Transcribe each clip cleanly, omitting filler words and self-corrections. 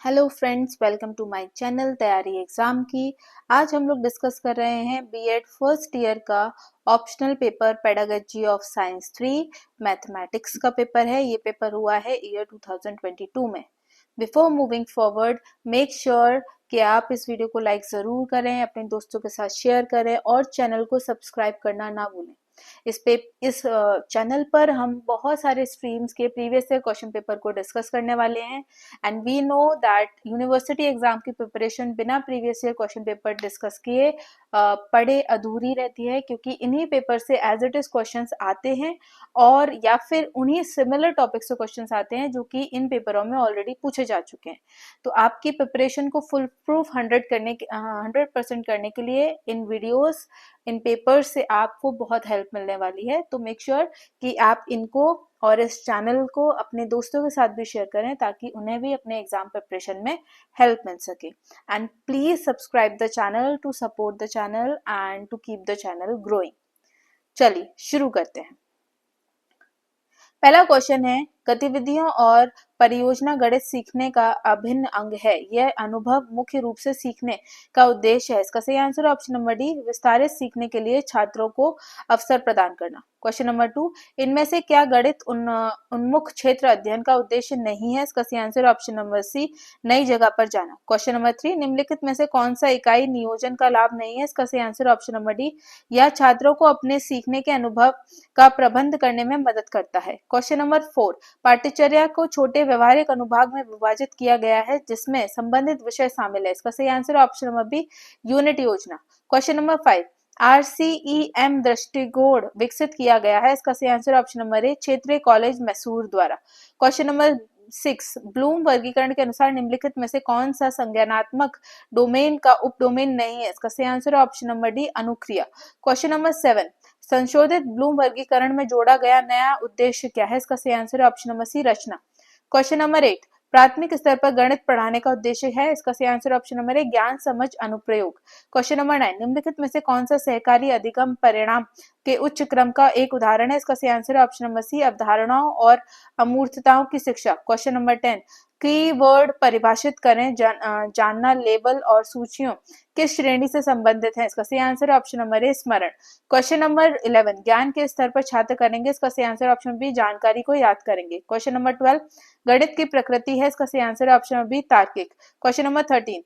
Hello friends, welcome to my channel तैयारी exam की। आज हम लोग डिस्कस कर रहे हैं बीएड फर्स्ट ईयर का optional paper pedagogy of science 3 mathematics का पेपर है। ये पेपर हुआ है ईयर 2022 में। Before moving forward, make sure कि आप इस वीडियो को लाइक ज़रूर करें, अपने दोस्तों के साथ शेयर करें और चैनल को सब्सक्राइब करना ना भूलें। इस चैनल पर हम बहुत सारे स्ट्रीम्स के प्रीवियस ईयर क्वेश्चन पेपर को डिस्कस करने वाले हैं। And we know that university exam की प्रिपरेशन बिना previous year question paper discuss किए पढ़े अधूरी रहती है, क्योंकि इन्हीं पेपर से एज इट इज क्वेश्चंस आते हैं और या फिर उन्हीं सिमिलर टॉपिक से क्वेश्चंस आते हैं जो कि इन पेपरों में ऑलरेडी पूछे जा चुके हैं। तो आपकी प्रिपरेशन को फुल प्रूफ 100% करने के लिए इन वीडियोस, इन पेपर्स से आपको बहुत हेल्प मिलने वाली है। तो मेक श्योर कि आप इनको और इस चैनल को अपने दोस्तों के साथ भी शेयर करें ताकि उन्हें भी अपने एग्जाम प्रिपरेशन में हेल्प मिल सके। And please subscribe the channel to support the channel and to keep the channel growing. चलिए शुरू करते हैं। पहला क्वेश्चन है, गतिविधियों और परियोजना गणित सीखने का अभिन्न अंग है। यह अनुभव मुख्य रूप से सीखने का उद्देश्य है। इसका सही आंसर है ऑप्शन नंबर डी, विस्तारित सीखने के लिए छात्रों को अवसर प्रदान करना। क्वेश्चन नंबर 2, इनमें से क्या गणित उन्मुख क्षेत्र अध्ययन का उद्देश्य नहीं है। इसका सही आंसर ऑप्शन नंबर सी, नई जगह पर जाना। क्वेश्चन नंबर 3, निम्नलिखित में से कौन सा इकाई नियोजन का लाभ नहीं है। इसका सही आंसर ऑप्शन नंबर डी, यह छात्रों को अपने सीखने के अनुभव का प्रबंध करने में मदद करता है। क्वेश्चन नंबर 4, पाठ्यचर्या को छोटे व्यवहारिक अनुभाग में विभाजित किया गया है जिसमें संबंधित विषय शामिल है। इसका सही answer option number B, unit योजना। क्वेश्चन नंबर 5, RCEM दृष्टिकोण विकसित किया गया है। इसका सही आंसर ऑप्शन नंबर ए, क्षेत्रीय कॉलेज मैसूर द्वारा। क्वेश्चन नंबर 6, ब्लूम वर्गीकरण के अनुसार निम्नलिखित में से कौन सा संज्ञानात्मक डोमेन का उपडोमेन नहीं है। इसका सही आंसर ऑप्शन नंबर डी, अनुक्रिया। क्वेश्चन नंबर 7, संशोधित ब्लूम वर्गीकरण में जोड़ा गया नया उद्देश्य क्या है। इसका सही आंसर है ऑप्शन नंबर सी, रचना। क्वेश्चन नंबर 8, प्राथमिक स्तर पर गणित पढ़ाने का उद्देश्य है। इसका सही आंसर ऑप्शन नंबर ए, ज्ञान समझ अनुप्रयोग। क्वेश्चन नंबर 9, निम्नलिखित में से कौन सा सहकारी अधिगम परिणाम के उच्च क्रम का एक उदाहरण है। इसका सही आंसर है ऑप्शन नंबर सी, अवधारणाओं और अमूर्तताओं की शिक्षा। क्वेश्चन नंबर 10, कीवर्ड परिभाषित करें। जानना, लेबल और सूचियों किस श्रेणी से संबंधित है। इसका सही आंसर है ऑप्शन नंबर ए, स्मरण। क्वेश्चन नंबर 11, ज्ञान के स्तर पर छात्र करेंगे। इसका सही आंसर ऑप्शन बी, जानकारी को याद करेंगे। क्वेश्चन नंबर 12, गणित की प्रकृति है। इसका सही आंसर है ऑप्शन बी, तार्किक। क्वेश्चन नंबर 13,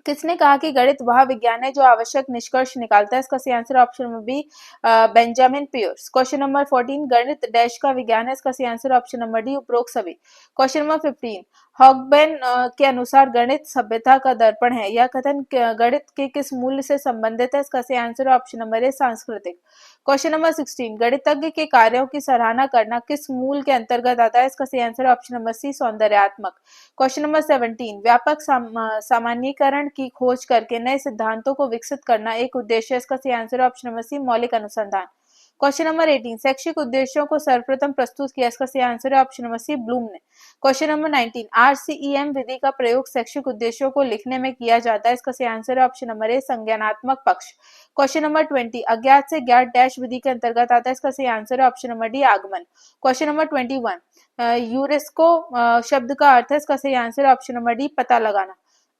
किसने कहा कि गणित वह विज्ञान है जो आवश्यक निष्कर्ष निकालता है। इसका सही answer option number B, Benjamin Peirce. Question number 14, गणित डैश का विज्ञान है। इसका सही आंसर ऑप्शन नंबर डी, उपरोक्त सभी। क्वेश्चन नंबर 15, हॉगबेन के अनुसार गणित सभ्यता का दर्पण है। यह कथन गणित के किस मूल्य से संबंधित है। इसका सही आंसर ऑप्शन नंबर ए, सांस्कृतिक। क्वेश्चन नंबर 16, गणितज्ञ के कार्यों की सराहना करना किस मूल के अंतर्गत आता है। इसका सही आंसर ऑप्शन नंबर सी, सौंदर्यात्मक। क्वेश्चन नंबर 17, व्यापक सामान्यीकरण की खोज करके नए सिद्धांतों को विकसित करना एक उद्देश्य है। इसका सही आंसर ऑप्शन नंबर सी, मौलिक अनुसंधान। क्वेश्चन नंबर 18, शैक्षिक उद्देश्यों को सर्वप्रथम प्रस्तुत किया। इसका सही आंसर है ऑप्शन नंबर सी, ब्लूम ने। क्वेश्चन नंबर 19, RCEM विधि का प्रयोग शैक्षिक उद्देश्यों को लिखने में किया जाता है। इसका सही आंसर है ऑप्शन नंबर ए, संज्ञानात्मक पक्ष। क्वेश्चन नंबर 20, अज्ञात से ज्ञात डैश विधि के अंतर्गत आता है। इसका सही आंसर है ऑप्शन नंबर डी, आगमन। क्वेश्चन नंबर 21, यूरेस्को शब्द का अर्थ है। इसका सही आंसर है ऑप्शन नंबर डी, पता लगाना।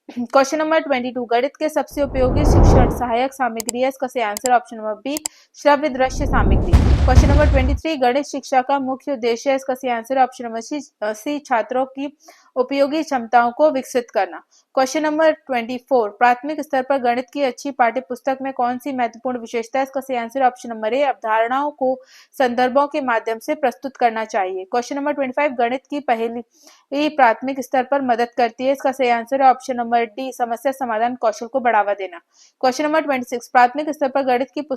क्वेश्चन नंबर 22, गणित के सबसे उपयोगी शिक्षण सहायक सामग्री है। इसका सही आंसर ऑप्शन नंबर बी, श्रव्य दृश्य सामग्री। क्वेश्चन नंबर 23, गणित शिक्षा का मुख्य उद्देश्य है। इसका सही आंसर ऑप्शन नंबर सी, छात्रों की उपयोगी क्षमताओं को विकसित करना। क्वेश्चन नंबर 24, प्राथमिक स्तर पर गणित की अच्छी पाठ्य पुस्तक में कौन सी महत्वपूर्ण विशेषता है। इसका सही आंसर ऑप्शन नंबर ए, अवधारणाओं को संदर्भों के माध्यम से प्रस्तुत करना चाहिए। क्वेश्चन नंबर 25, गणित की पहली प्राथमिक स्तर पर मदद करती है। इसका सही आंसर है ऑप्शन नंबर डी, समस्या समाधान कौशल को बढ़ावा देना। क्वेश्चन नंबर 26, प्राथमिक स्तर पर गणित की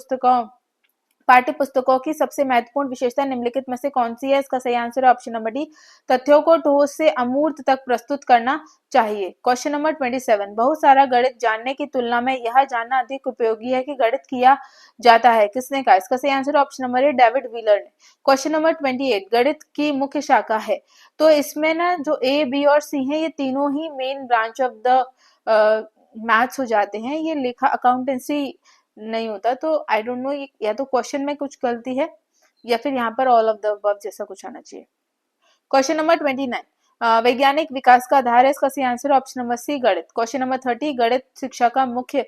पाठ्य पुस्तकों की सबसे महत्वपूर्ण विशेषता निम्नलिखित में से कौन सी है। इसका सही आंसर है ऑप्शन नंबर डी, तथ्यों को ठोस से अमूर्त तक प्रस्तुत करना चाहिए। क्वेश्चन नंबर 27, बहुत सारा गणित जानने की तुलना में यह जानना अधिक उपयोगी है कि गणित किया जाता है। किसने कहा। इसका सही answer option number A, David wheeler ने। क्वेश्चन नंबर 28, गणित की मुख्य शाखा है। तो इसमें ना जो ए, बी और सी है, ये तीनों ही main branch of the maths हो जाते हैं। ये लेखा अकाउंटेंसी नहीं होता। तो आई डोंट नो, या तो क्वेश्चन में कुछ गलती है या फिर यहाँ पर ऑल ऑफ द अबव जैसा कुछ आना चाहिए। क्वेश्चन नंबर 29, वैज्ञानिक विकास का आधार है, इसका सही आंसर ऑप्शन नंबर सी गणित। क्वेश्चन नंबर 30, गणित शिक्षा का मुख्य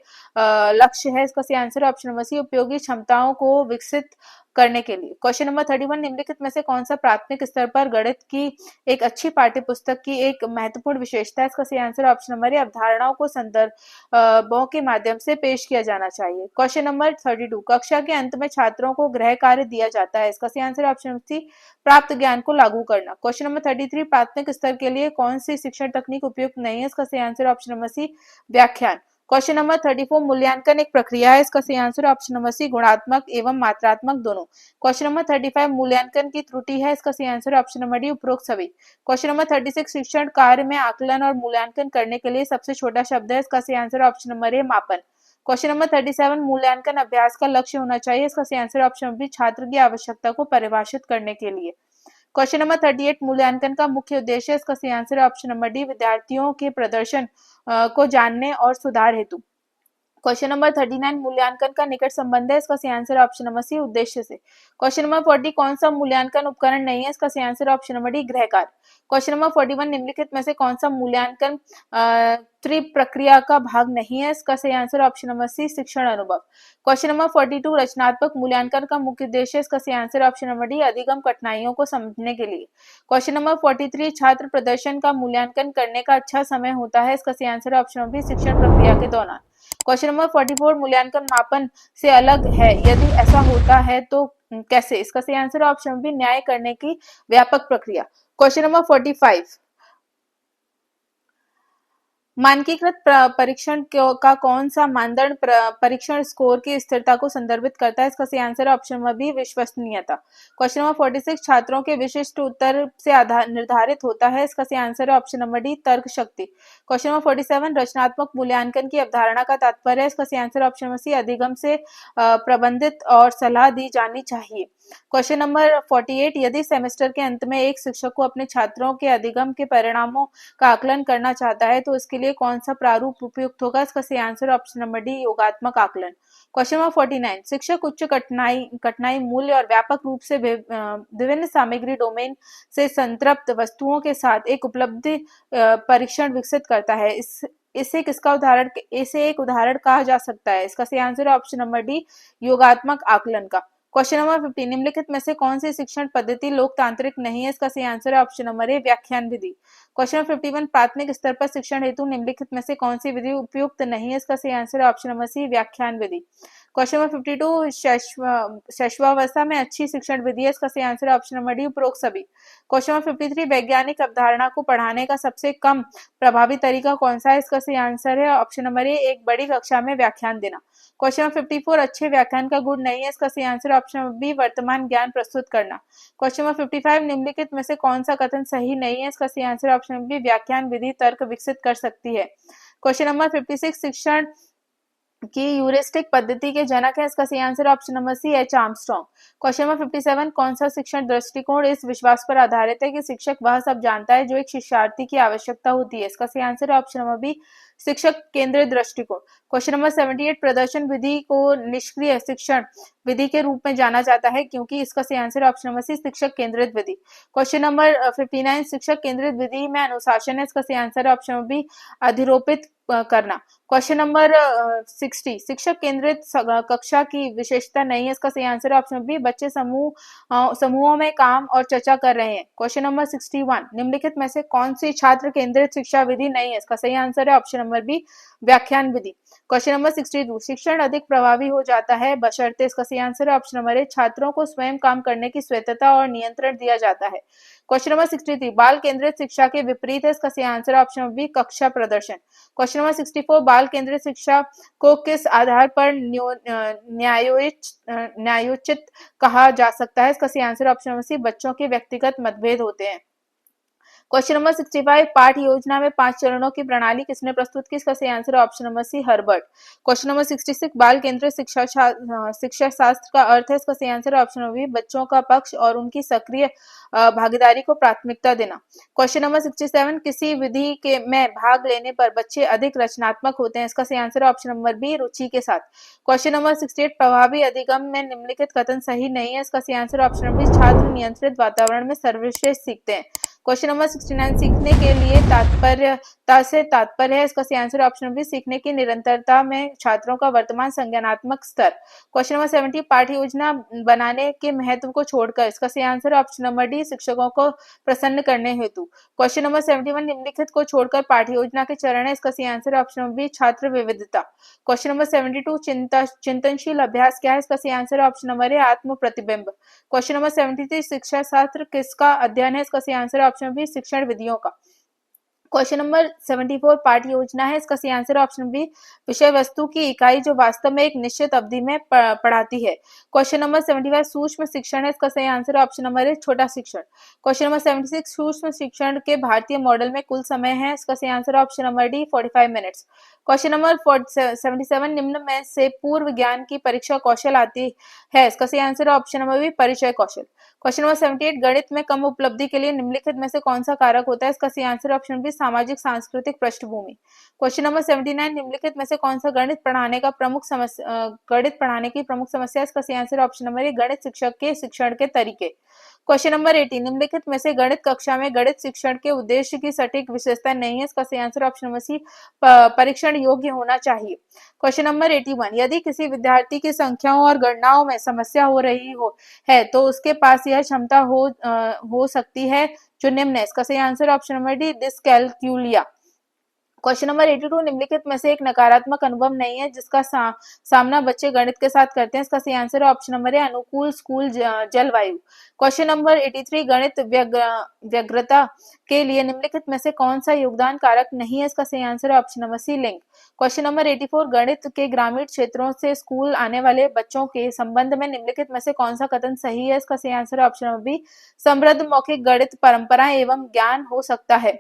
लक्ष्य है, इसका सही आंसर ऑप्शन नंबर सी उपयोगी क्षमताओं को विकसित करने के लिए। क्वेश्चन नंबर 31, निम्नलिखित में से कौन सा प्राथमिक स्तर पर गणित की एक अच्छी पाठ्य पुस्तक की एक महत्वपूर्ण विशेषता है, इसका सही आंसर ऑप्शन नंबर ए अवधारणाओं को संदर्भों के माध्यम से पेश किया जाना चाहिए। क्वेश्चन नंबर 32, कक्षा के अंत में छात्रों को गृह कार्य दिया जाता है, इसका सही आंसर ऑप्शन नंबर सी प्राप्त ज्ञान को लागू करना। क्वेश्चन नंबर 33, प्राथमिक स्तर के लिए कौन सी शिक्षण तकनीक उपयुक्त नहीं है, इसका सही आंसर ऑप्शन नंबर सी व्याख्यान। क्वेश्चन नंबर 34, मूल्यांकन एक प्रक्रिया है, इसका सही आंसर ऑप्शन नंबर सी गुणात्मक एवं मात्रात्मक दोनों। क्वेश्चन नंबर 35, मूल्यांकन की त्रुटि है, इसका सही आंसर ऑप्शन नंबर डी उपरोक्त सभी। क्वेश्चन नंबर 36, शिक्षण कार्य में आकलन और मूल्यांकन करने के लिए सबसे छोटा शब्द है, इसका सही आंसर ऑप्शन नंबर ए मापन। क्वेश्चन नंबर 37, मूल्यांकन अभ्यास का लक्ष्य होना चाहिए, इसका सही आंसर ऑप्शन नंबर बी छात्र की आवश्यकता को परिभाषित करने के लिए। क्वेश्चन नंबर 38, मूल्यांकन का मुख्य उद्देश्य, इसका सही आंसर ऑप्शन नंबर डी विद्यार्थियों के प्रदर्शन को जानने और सुधार हेतु। क्वेश्चन नंबर 39, मूल्यांकन का निकट संबंध है, इसका सही आंसर ऑप्शन नंबर सी उद्देश्य से। क्वेश्चन नंबर 40, कौन सा मूल्यांकन उपकरण नहीं है, इसका सही आंसर ऑप्शन नंबर डी गृह कार्य। क्वेश्चन नंबर 41, निम्नलिखित में से कौन सा मूल्यांकन त्रिप्रक्रिया का भाग नहीं है, इसका सही आंसर ऑप्शन नंबर सी शिक्षण अनुभव। क्वेश्चन नंबर 42, रचनात्मक मूल्यांकन का मुख्य उद्देश्य, इसका सही आंसर ऑप्शन नंबर डी अधिगम कठिनाइयों को समझने के लिए। क्वेश्चन नंबर 43, छात्र प्रदर्शन का मूल्यांकन करने का अच्छा समय होता है, इसका सही आंसर ऑप्शन नंबर बी शिक्षण प्रक्रिया के दौरान। क्वेश्चन नंबर 44, मूल्यांकन मापन से अलग है, यदि ऐसा होता है तो कैसे, इसका सही आंसर ऑप्शन बी न्याय करने की व्यापक प्रक्रिया। क्वेश्चन नंबर 45, मानकीकृत परीक्षण का कौन सा मानदंड परीक्षण स्कोर की स्थिरता को संदर्भित करता है, इसका सही आंसर ऑप्शन नंबर बी विश्वसनीयता। क्वेश्चन नंबर 46, छात्रों के विशिष्ट उत्तर से निर्धारित होता है, इसका सही आंसर है ऑप्शन नंबर डी तर्क शक्ति। क्वेश्चन नंबर 47, रचनात्मक मूल्यांकन की अवधारणा का तात्पर्य है, इसका सही आंसर ऑप्शन नंबर सी अधिगम से प्रबंधित और सलाह दी जानी चाहिए। क्वेश्चन नंबर 48, यदि सेमेस्टर के अंत में एक शिक्षक को अपने छात्रों के अधिगम के परिणामों का आकलन करना चाहता है तो इसके लिए कौन सा प्रारूप उपयुक्त होगा, इसका सही आंसर ऑप्शन नंबर डी योगात्मक आकलन। क्वेश्चन नंबर 49, शिक्षक उच्च कठिनाई मूल्य और व्यापक रूप से विभिन्न सामग्री डोमेन से संतृप्त वस्तुओं के साथ एक उपलब्धि परीक्षण विकसित करता है, इसे एक उदाहरण कहा जा सकता है, इसका सही आंसर है ऑप्शन नंबर डी योगात्मक आकलन का। क्वेश्चन नंबर 50, निम्नलिखित में से कौन सी शिक्षण पद्धति लोकतांत्रिक नहीं है, इसका सही आंसर है ऑप्शन नंबर ए व्याख्यान विधि। क्वेश्चन नंबर 51, प्राथमिक स्तर पर शिक्षण हेतु निम्नलिखित में से कौन सी विधि उपयुक्त नहीं है, इसका सही आंसर है ऑप्शन नंबर सी व्याख्यान विधि। क्वेश्चन नंबर 52, शैशवावस्था में अच्छी शिक्षण विधि है, इसका सही आंसर है ऑप्शन नंबर डी उपरोक्त सभी। क्वेश्चन नंबर 53, वैज्ञानिक अवधारणा को पढ़ाने का सबसे कम प्रभावी तरीका कौन सा है, इसका सही आंसर है ऑप्शन नंबर ए एक बड़ी कक्षा में व्याख्यान देना। क्वेश्चन नंबर 54, अच्छे व्याख्यान का गुण नहीं है, इसका सही आंसर ऑप्शन नंबर बी वर्तमान ज्ञान प्रस्तुत करना। क्वेश्चन नंबर 55, निम्नलिखित में से कौन सा कथन सही नहीं है, इसका सही आंसर ऑप्शन नंबर बी व्याख्यान विधि तर्क विकसित कर सकती है। क्वेश्चन नंबर 56, शिक्षण की यूरिस्टिक पद्धति के जनक है, इसका सही answer option number C H Armstrong. Question number 57, कौन सा शिक्षण दृष्टिकोण इस विश्वास पर आधारित है कि शिक्षक वह सब जानता है जो एक शिक्षार्थी की आवश्यकता होती है, इसका सही आंसर है ऑप्शन नंबर बी शिक्षक केंद्रित दृष्टिकोण। क्वेश्चन नंबर 78, प्रदर्शन विधि को निष्क्रिय शिक्षण विधि के रूप में जाना जाता है क्योंकि, इसका सही आंसर ऑप्शन नंबर सी शिक्षक केंद्रित विधि। क्वेश्चन नंबर 59, शिक्षक केंद्रित विधि में अनुशासन है, इसका सही आंसर है ऑप्शन नंबर बी अधिरोपित करना। क्वेश्चन नंबर 60, शिक्षक केंद्रित कक्षा की विशेषता नहीं है, इसका सही आंसर है ऑप्शन बी बच्चे समूहों में काम और चर्चा कर रहे हैं। क्वेश्चन नंबर 61, निम्नलिखित में से कौन सी छात्र केंद्रित शिक्षा विधि नहीं है, इसका सही आंसर है ऑप्शन नंबर बी व्याख्यान विधि। क्वेश्चन नंबर 62, शिक्षण अधिक प्रभावी हो जाता है बशर्ते, इसका सही आंसर है ऑप्शन नंबर ए छात्रों को स्वयं काम करने की स्वायत्तता और नियंत्रण दिया जाता है। क्वेश्चन नंबर 63, बाल केंद्रित शिक्षा के विपरीत है, इसका सही आंसर है ऑप्शन नंबर बी कक्षा प्रदर्शन। क्वेश्चन नंबर 64, बाल केंद्रित शिक्षा को किस आधार पर न्यायोचित कहा जा सकता है, इसका सही आंसर ऑप्शन नंबर सी बच्चों के व्यक्तिगत मतभेद होते हैं। क्वेश्चन नंबर 65, पाठ योजना में 5 चरणों की प्रणाली किसने प्रस्तुत की, इसका सही answer option number C Herbert. Question number 66, बाल केंद्रित शिक्षा शास्त्र का अर्थ है, इसका सही आंसर ऑप्शन नंबर बी बच्चों का पक्ष और उनकी सक्रिय भागीदारी को प्राथमिकता देना। क्वेश्चन नंबर 67, किसी विधि के में भाग लेने पर बच्चे अधिक रचनात्मक होते हैं, इसका सही आंसर ऑप्शन नंबर बी रुचि के साथ। क्वेश्चन नंबर 68, प्रभावी अधिगम में निम्नलिखित कथन सही नहीं है, इसका सही आंसर ऑप्शन नंबर बी छात्र नियंत्रित वातावरण में सर्वश्रेष्ठ सीखते हैं। क्वेश्चन नंबर 69 सीखने के लिए तात्पर्यता से तात्पर्य है, इसका सही आंसर ऑप्शन बी सीखने की निरंतरता में छात्रों का वर्तमान संज्ञानात्मक स्तर। क्वेश्चन नंबर 70 पाठ्य योजना बनाने के महत्व को छोड़कर, इसका सही आंसर ऑप्शन नंबर डी शिक्षकों को प्रसन्न करने हेतु। क्वेश्चन नंबर 71 निम्नलिखित को छोड़कर पाठ्य योजना के चरण है, इसका सही आंसर ऑप्शन नंबर बी छात्र विविधता। क्वेश्चन नंबर 72 चिंतनशील अभ्यास क्या है, इसका सही आंसर ऑप्शन नंबर ए आत्म प्रतिबिंब। क्वेश्चन नंबर 73 शिक्षा शास्त्र किसका अध्ययन है, इसका सही आंसर ऑप्शन बी शिक्षण विधियों का। क्वेश्चन नंबर 74 पाठ्य योजना है, इसका सही आंसर ऑप्शन बी विषय वस्तु की इकाई जो वास्तव में एक निश्चित अवधि में पढ़ाती है। क्वेश्चन नंबर 75 सूक्ष्म शिक्षण है, इसका सही आंसर ऑप्शन नंबर ए छोटा शिक्षण। क्वेश्चन नंबर 76 सूक्ष्म शिक्षण के भारतीय मॉडल में कुल समय है, इसका सही answer option number D 45 minutes. Question number 77 निम्न में से पूर्व ज्ञान की परीक्षा कौशल आती है, इसका सही आंसर ऑप्शन नंबर बी परिचय कौशल। क्वेश्चन नंबर 78 गणित में कम उपलब्धि के लिए निम्नलिखित में से कौन सा कारक होता है, इसका सही आंसर ऑप्शन बी सामाजिक सांस्कृतिक पृष्ठभूमि। क्वेश्चन नंबर 79 निम्नलिखित में से कौन सा गणित पढ़ाने की प्रमुख समस्या, इसका सही आंसर ऑप्शन नंबर ए गणित शिक्षक के शिक्षण के तरीके। क्वेश्चन नंबर 80 निम्नलिखित में से गणित कक्षा में गणित शिक्षण के उद्देश्य की सटीक विशेषता नहीं है, इसका सही आंसर ऑप्शन नंबर सी परीक्षण योग्य होना चाहिए। क्वेश्चन नंबर 81 यदि किसी विद्यार्थी की संख्याओं और गणनाओं में समस्या हो रही है तो उसके पास यह क्षमता हो सकती है जो निम्न है, इसका सही answer option number D dyscalculia. Question number 82 निम्नलिखित में से एक नकारात्मक अनुभव नहीं है जिसका सामना बच्चे गणित के साथ करते हैं, इसका सही आंसर ऑप्शन नंबर ए अनुकूल स्कूल जलवायु। क्वेश्चन नंबर 83 गणित व्यग्रता के लिए निम्नलिखित में से कौन सा योगदान कारक नहीं है, इसका सही आंसर ऑप्शन नंबर सी लिंग। क्वेश्चन नंबर 84 गणित के ग्रामीण क्षेत्रों से स्कूल आने वाले बच्चों के संबंध में निम्नलिखित में से कौन सा कथन सही है, इसका सही आंसर ऑप्शन नंबर बी समृद्ध मौखिक गणित परंपरा एवं ज्ञान हो सकता है।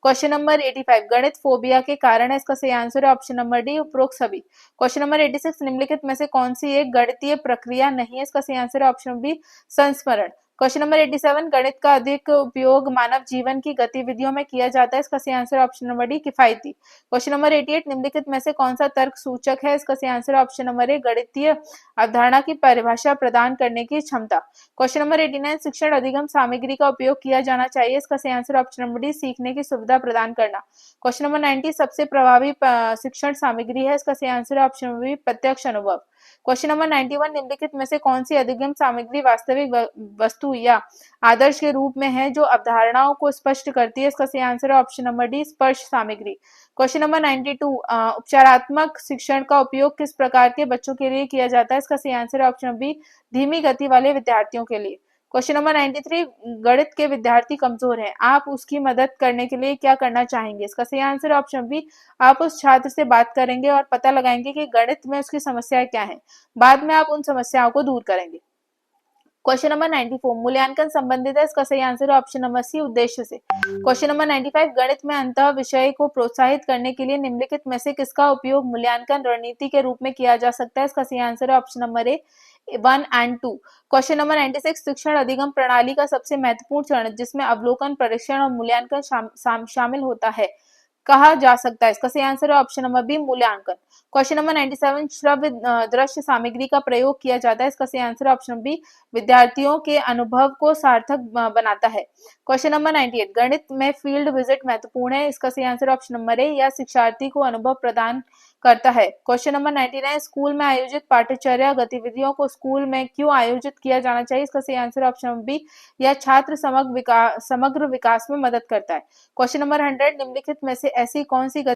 क्वेश्चन नंबर 85 गणित फोबिया के कारण है, इसका सही आंसर है ऑप्शन नंबर डी उपरोक्त सभी। क्वेश्चन नंबर 86 निम्नलिखित में से कौन सी एक गणितीय प्रक्रिया नहीं है, इसका सही आंसर है ऑप्शन बी संस्मरण। क्वेश्चन नंबर 87 गणित का अधिक उपयोग मानव जीवन की गतिविधियों में किया जाता है, इसका सही आंसर ऑप्शन नंबर डी किफायती। क्वेश्चन नंबर 88 निम्नलिखित में से कौन सा तर्क सूचक है, इसका सही आंसर ऑप्शन नंबर ए गणितीय अवधारणा की परिभाषा प्रदान करने की क्षमता। क्वेश्चन नंबर 89 शिक्षण अधिगम सामग्री का उपयोग किया जाना चाहिए, इसका सही आंसर ऑप्शन नंबर डी सीखने की सुविधा प्रदान करना। क्वेश्चन नंबर 90 सबसे प्रभावी शिक्षण सामग्री है, इसका सही आंसर है ऑप्शन नंबर बी प्रत्यक्ष अनुभव। क्वेश्चन नंबर 91 निम्नलिखित में से कौन सी अधिगम सामग्री वास्तविक वस्तु या आदर्श के रूप में है जो अवधारणाओं को स्पष्ट करती है, इसका सही आंसर है ऑप्शन नंबर डी स्पर्श सामग्री। क्वेश्चन नंबर 92 उपचारात्मक शिक्षण का उपयोग किस प्रकार के बच्चों के लिए किया जाता है, इसका सही आंसर है ऑप्शन बी धीमी गति वाले विद्यार्थियों के लिए। क्वेश्चन नंबर 93 गणित के विद्यार्थी कमजोर हैं, आप उसकी मदद करने के लिए क्या करना चाहेंगे, इसका सही आंसर ऑप्शन बी आप उस छात्र से बात करेंगे और पता लगाएंगे कि गणित में उसकी समस्याएं क्या हैं, बाद में आप उन समस्याओं को दूर करेंगे। क्वेश्चन नंबर 94 मूल्यांकन संबंधित है, इसका सही आंसर है ऑप्शन नंबर सी उद्देश्य से। क्वेश्चन नंबर 95 गणित में अंतः विषय को प्रोत्साहित करने के लिए निम्नलिखित में से किसका उपयोग मूल्यांकन रणनीति के रूप में किया जा सकता है, इसका सही आंसर है option number A 1 and 2। Question number 96 शिक्षण अधिगम प्रणाली का सबसे महत्वपूर्ण चरण जिसमें अवलोकन परीक्षण और मूल्यांकन शामिल होता है कहा जा सकता है, इसका सही आंसर है ऑप्शन नंबर बी मूल्यांकन। क्वेश्चन नंबर 97 श्रव्य दृश्य सामग्री का प्रयोग किया जाता है, इसका सही आंसर है ऑप्शन बी विद्यार्थियों के अनुभव को सार्थक बनाता है। क्वेश्चन नंबर 98 गणित में फील्ड विजिट महत्वपूर्ण है, इसका सही आंसर ऑप्शन नंबर ए या शिक्षार्थी को अनुभव प्रदान करता है। क्वेश्चन नंबर 99 स्कूल में आयोजित पाठ्यचर्या गतिविधियों को स्कूल में क्यों आयोजित किया जाना चाहिए, इसका सही आंसर ऑप्शन नंबर बी यह छात्र समग्र विकास में मदद करता है। क्वेश्चन नंबर 100 निम्नलिखित में से ऐसी कौन सी